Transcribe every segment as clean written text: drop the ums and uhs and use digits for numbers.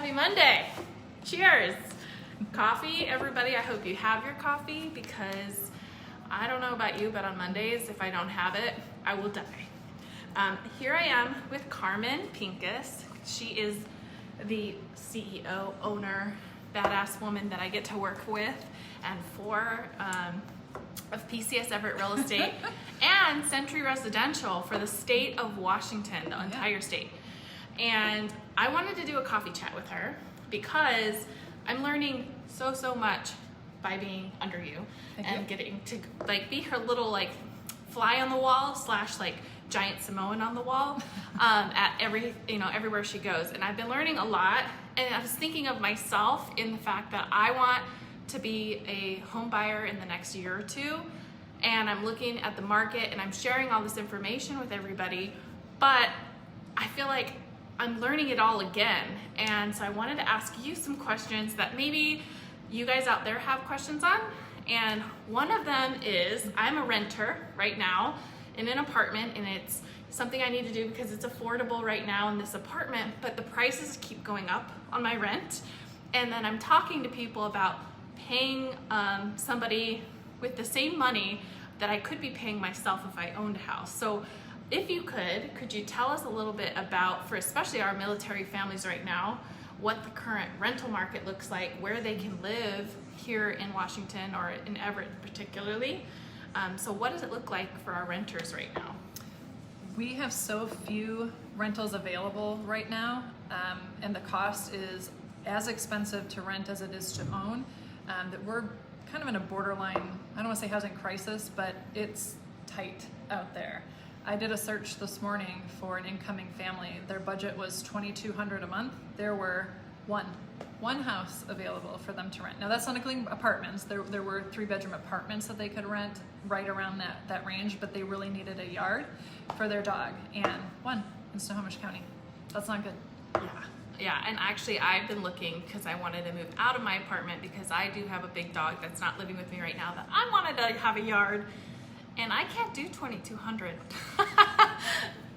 Happy Monday. Cheers. Coffee, everybody. I hope you have your coffee because I don't know about you, but on Mondays, if I don't have it, I will die. Here I am with Carmen Pincus. She is the CEO, owner, badass woman that I get to work with and for of PCS Everett Real Estate and Century Residential for the state of Washington, the entire state. And I wanted to do a coffee chat with her because I'm learning so much by being under you and getting to be her little fly on the wall / giant Samoan on the wall at everywhere she goes. And I've been learning a lot, and I was thinking of myself in the fact that I want to be a home buyer in the next year or two, and I'm looking at the market and I'm sharing all this information with everybody, but I feel like I'm learning it all again. And so I wanted to ask you some questions that maybe you guys out there have questions on. And one of them is, I'm a renter right now in an apartment, and it's something I need to do because it's affordable right now in this apartment, but the prices keep going up on my rent. And then I'm talking to people about paying somebody with the same money that I could be paying myself if I owned a house. So if you could you tell us a little bit about, for especially our military families right now, what the current rental market looks like, where they can live here in Washington or in Everett particularly. So what does it look like for our renters right now? We have so few rentals available right now, and the cost is as expensive to rent as it is to own, that we're kind of in a borderline, I don't want to say housing crisis, but it's tight out there. I did a search this morning for an incoming family. Their budget was $2,200 a month. There were one house available for them to rent. Now that's not including apartments. There were 3-bedroom apartments that they could rent right around that range, but they really needed a yard for their dog, and one in Snohomish County. That's not good. Yeah, and actually I've been looking because I wanted to move out of my apartment because I do have a big dog that's not living with me right now that I wanted to have a yard, and I can't do $2,200.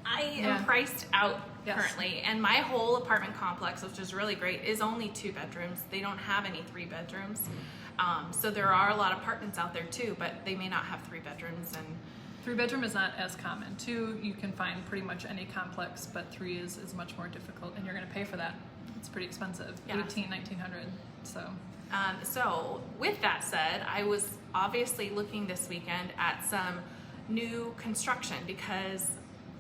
I am priced out currently, and my whole apartment complex, which is really great, is only 2 bedrooms. They don't have any 3 bedrooms. So there are a lot of apartments out there too, but they may not have 3 bedrooms. And 3-bedroom is not as common. 2 you can find pretty much any complex, but 3 is much more difficult, and you're going to pay for that. It's pretty expensive, $1,800, $1,900. So with that said, I was obviously looking this weekend at some new construction because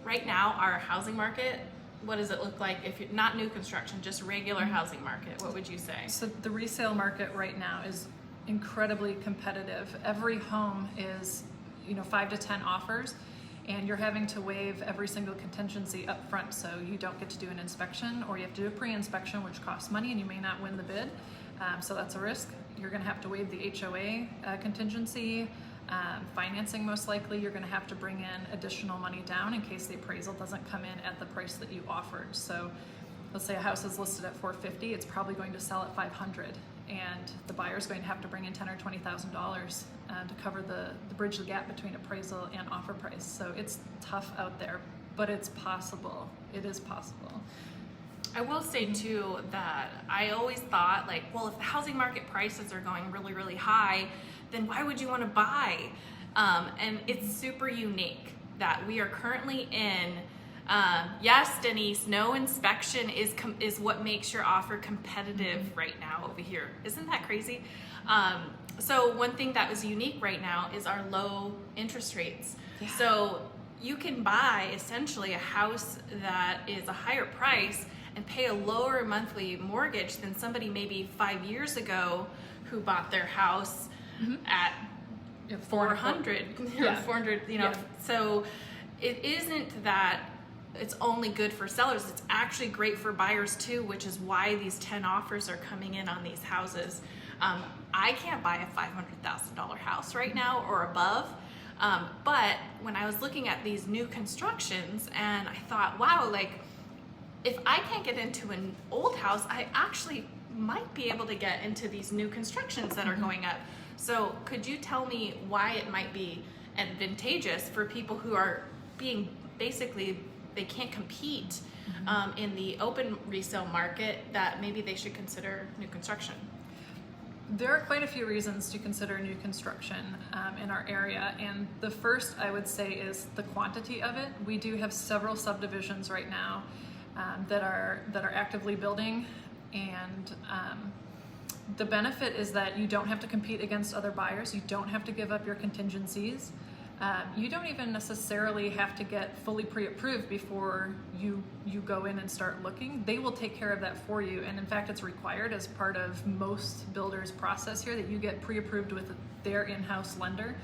right now our housing market, what does it look like if you're not new construction, just regular housing market? What would you say? So the resale market right now is incredibly competitive. Every home is 5 to 10 offers, and you're having to waive every single contingency up front. So you don't get to do an inspection, or you have to do a pre-inspection, which costs money, and you may not win the bid. So that's a risk. You're going to have to waive the HOA contingency. Financing, most likely, you're going to have to bring in additional money down in case the appraisal doesn't come in at the price that you offered. So let's say a house is listed at $450, it's probably going to sell at $500, and the buyer's going to have to bring in $10,000 or $20,000 to cover the bridge the gap between appraisal and offer price. So it's tough out there, but it's possible. It is possible. I will say too that I always thought well, if the housing market prices are going really high, then why would you want to buy? And it's super unique that we are currently in, yes, Denise, no inspection is what makes your offer competitive right now over here. Isn't that crazy? So one thing that was unique right now is our low interest rates. Yeah. So you can buy essentially a house that is a higher price and pay a lower monthly mortgage than somebody maybe 5 years ago who bought their house at 400, 400, So it isn't that it's only good for sellers, it's actually great for buyers too, which is why these 10 offers are coming in on these houses. I can't buy a $500,000 house right now or above, but when I was looking at these new constructions, and I thought, wow, if I can't get into an old house, I actually might be able to get into these new constructions that are going up. So could you tell me why it might be advantageous for people who are being basically they can't compete in the open resale market, that maybe they should consider new construction? There are quite a few reasons to consider new construction in our area, and the first I would say is the quantity of it. We do have several subdivisions right now that are actively building, and the benefit is that you don't have to compete against other buyers. You don't have to give up your contingencies. You don't even necessarily have to get fully pre-approved before you go in and start looking. They will take care of that for you, and in fact it's required as part of most builders' process here that you get pre-approved with their in-house lender.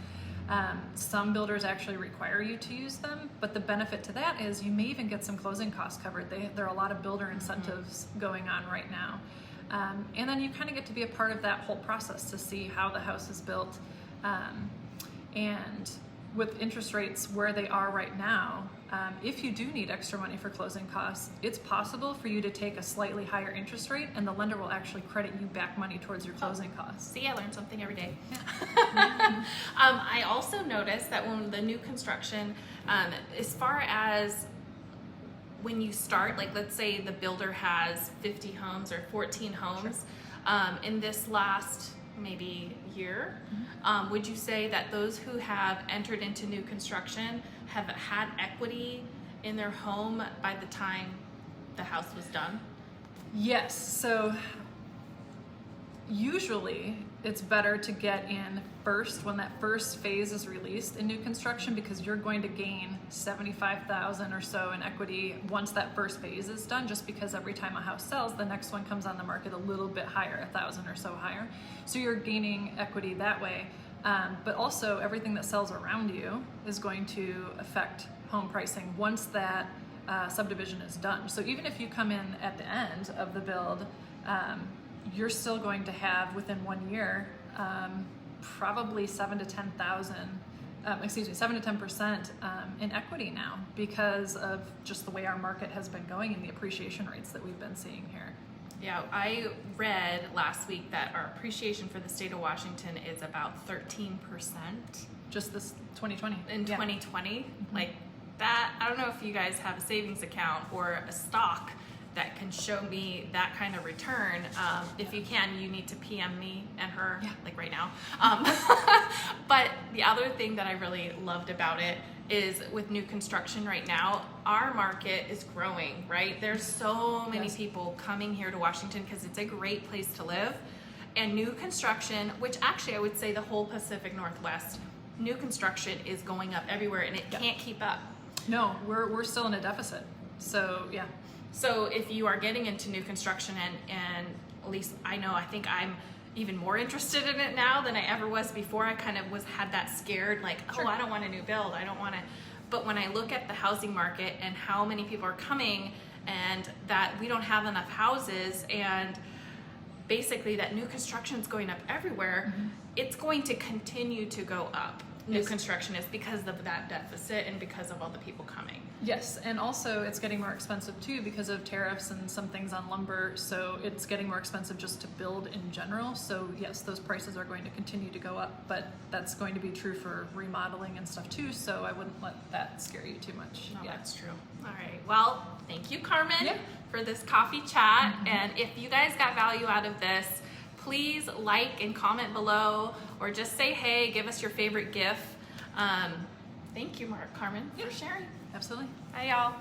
Some builders actually require you to use them, but the benefit to that is you may even get some closing costs covered. There are a lot of builder incentives going on right now. And then you kind of get to be a part of that whole process to see how the house is built. And with interest rates where they are right now, if you do need extra money for closing costs, it's possible for you to take a slightly higher interest rate and the lender will actually credit you back money towards your closing costs. See, I learn something every day. Yeah. I also noticed that when the new construction, as far as when you start, like let's say the builder has 50 homes or 14 homes, in this last maybe year, would you say that those who have entered into new construction have had equity in their home by the time the house was done? Yes, so usually it's better to get in first when that first phase is released in new construction, because you're going to gain $75,000 or so in equity once that first phase is done, just because every time a house sells, the next one comes on the market a little bit higher, 1,000 or so higher. So you're gaining equity that way. But also everything that sells around you is going to affect home pricing once that subdivision is done. So even if you come in at the end of the build, you're still going to have within 1 year probably 7 to 10% in equity now, because of just the way our market has been going and the appreciation rates that we've been seeing here. Yeah, I read last week that our appreciation for the state of Washington is about 13%. Just this 2020. In 2020, like that, I don't know if you guys have a savings account or a stock that can show me that kind of return. If you can, you need to PM me and her, like right now. But the other thing that I really loved about it is with new construction right now, our market is growing, right? There's so many people coming here to Washington because it's a great place to live. And new construction, which actually I would say the whole Pacific Northwest, new construction is going up everywhere and it can't keep up. No, we're still in a deficit. So yeah. So if you are getting into new construction, and at least I think I'm even more interested in it now than I ever was before. I kind of had that scared, like, oh, I don't want a new build. I don't want to. But when I look at the housing market and how many people are coming, and that we don't have enough houses, and basically that new construction is going up everywhere, it's going to continue to go up. New construction is because of that deficit and because of all the people coming. Yes, and also it's getting more expensive too because of tariffs and some things on lumber, so it's getting more expensive just to build in general. So yes, those prices are going to continue to go up, but that's going to be true for remodeling and stuff too, so I wouldn't let that scare you too much. No, that's true. All right, well, thank you, Carmen, for this coffee chat, and if you guys got value out of this, please like and comment below, or just say hey, give us your favorite GIF. Thank you, Carmen, for sharing. Absolutely. Bye, y'all.